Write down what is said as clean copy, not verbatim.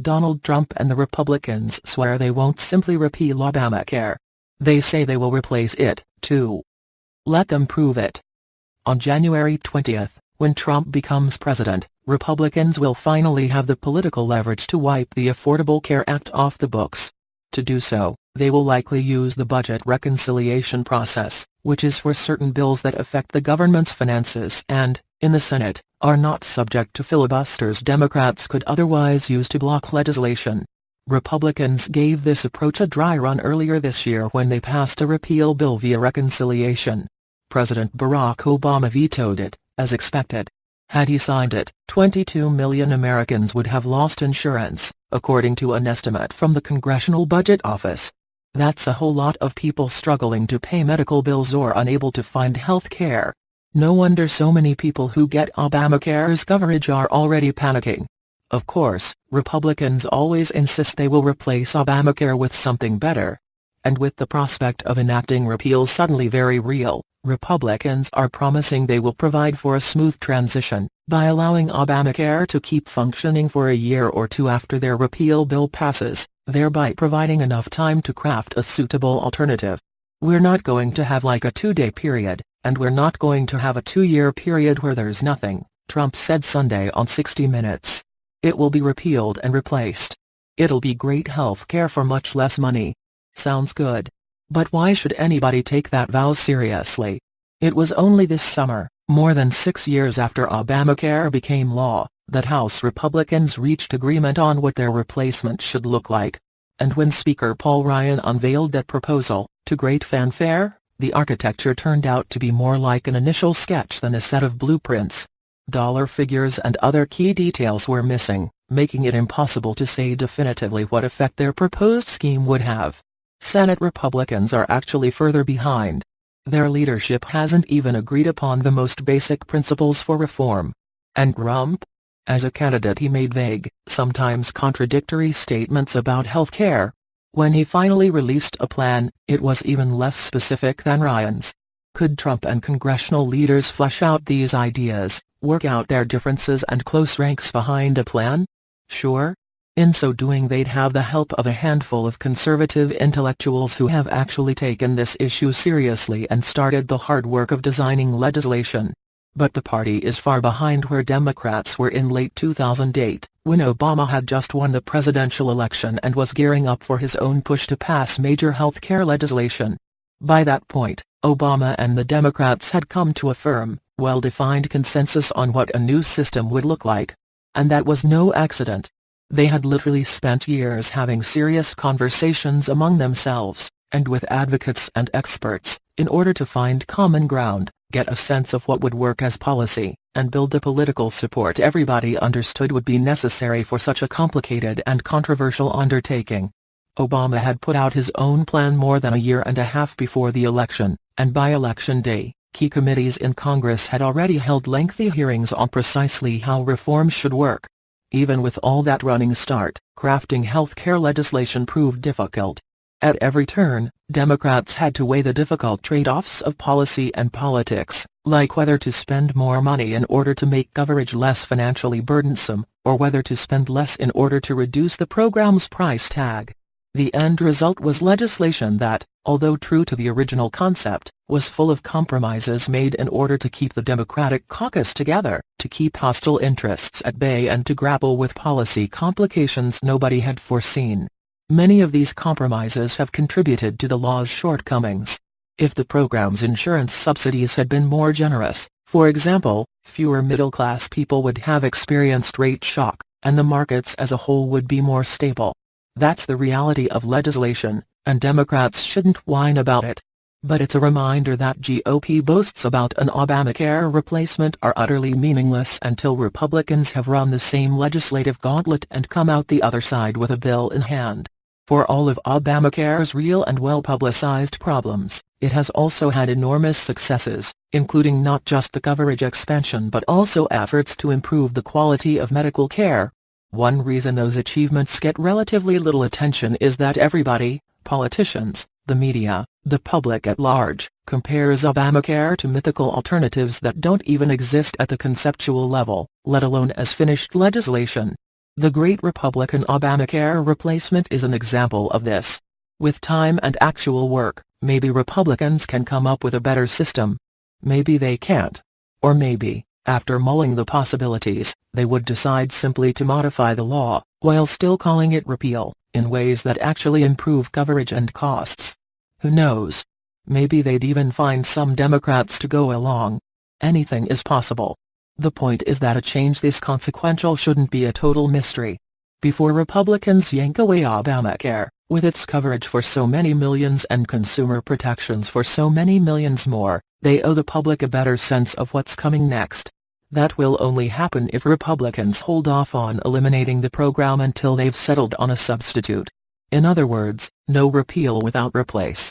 Donald Trump and the Republicans swear they won't simply repeal Obamacare. They say they will replace it, too. Let them prove it. On January 20, when Trump becomes president, Republicans will finally have the political leverage to wipe the Affordable Care Act off the books. To do so, they will likely use the budget reconciliation process, which is for certain bills that affect the government's finances and, in the Senate, are not subject to filibusters Democrats could otherwise use to block legislation. Republicans gave this approach a dry run earlier this year when they passed a repeal bill via reconciliation. President Barack Obama vetoed it, as expected. Had he signed it, 22 million Americans would have lost insurance, according to an estimate from the Congressional Budget Office. That's a whole lot of people struggling to pay medical bills or unable to find health care. No wonder so many people who get Obamacare's coverage are already panicking. Of course, Republicans always insist they will replace Obamacare with something better. And with the prospect of enacting repeal suddenly very real, Republicans are promising they will provide for a smooth transition, by allowing Obamacare to keep functioning for a year or two after their repeal bill passes, thereby providing enough time to craft a suitable alternative. We're not going to have like a 2-day period, and we're not going to have a 2-year period where there's nothing, Trump said Sunday on 60 Minutes. It will be repealed and replaced. It'll be great health care for much less money. Sounds good. But why should anybody take that vow seriously? It was only this summer, more than 6 years after Obamacare became law, that House Republicans reached agreement on what their replacement should look like. And when Speaker Paul Ryan unveiled that proposal, to great fanfare, the architecture turned out to be more like an initial sketch than a set of blueprints. Dollar figures and other key details were missing, making it impossible to say definitively what effect their proposed scheme would have. Senate Republicans are actually further behind. Their leadership hasn't even agreed upon the most basic principles for reform. And Trump? As a candidate he made vague, sometimes contradictory statements about health care. When he finally released a plan, it was even less specific than Ryan's. Could Trump and congressional leaders flesh out these ideas, work out their differences and close ranks behind a plan? Sure. In so doing they'd have the help of a handful of conservative intellectuals who have actually taken this issue seriously and started the hard work of designing legislation. But the party is far behind where Democrats were in late 2008, when Obama had just won the presidential election and was gearing up for his own push to pass major health care legislation. By that point, Obama and the Democrats had come to a firm, well-defined consensus on what a new system would look like. And that was no accident. They had literally spent years having serious conversations among themselves, and with advocates and experts, in order to find common ground, get a sense of what would work as policy, and build the political support everybody understood would be necessary for such a complicated and controversial undertaking. Obama had put out his own plan more than a year and a half before the election, and by election day, key committees in Congress had already held lengthy hearings on precisely how reform should work. Even with all that running start, crafting health care legislation proved difficult. At every turn, Democrats had to weigh the difficult trade-offs of policy and politics, like whether to spend more money in order to make coverage less financially burdensome, or whether to spend less in order to reduce the program's price tag. The end result was legislation that, although true to the original concept, was full of compromises made in order to keep the Democratic caucus together, to keep hostile interests at bay and to grapple with policy complications nobody had foreseen. Many of these compromises have contributed to the law's shortcomings. If the program's insurance subsidies had been more generous, for example, fewer middle-class people would have experienced rate shock, and the markets as a whole would be more stable. That's the reality of legislation, and Democrats shouldn't whine about it. But it's a reminder that GOP boasts about an Obamacare replacement are utterly meaningless until Republicans have run the same legislative gauntlet and come out the other side with a bill in hand. For all of Obamacare's real and well-publicized problems, it has also had enormous successes, including not just the coverage expansion but also efforts to improve the quality of medical care. One reason those achievements get relatively little attention is that everybody, politicians, the media, the public at large, compares Obamacare to mythical alternatives that don't even exist at the conceptual level, let alone as finished legislation. The great Republican Obamacare replacement is an example of this. With time and actual work, maybe Republicans can come up with a better system. Maybe they can't. Or maybe, after mulling the possibilities, they would decide simply to modify the law, while still calling it repeal, in ways that actually improve coverage and costs. Who knows? Maybe they'd even find some Democrats to go along. Anything is possible. The point is that a change this consequential shouldn't be a total mystery. Before Republicans yank away Obamacare, with its coverage for so many millions and consumer protections for so many millions more, they owe the public a better sense of what's coming next. That will only happen if Republicans hold off on eliminating the program until they've settled on a substitute. In other words, no repeal without replace.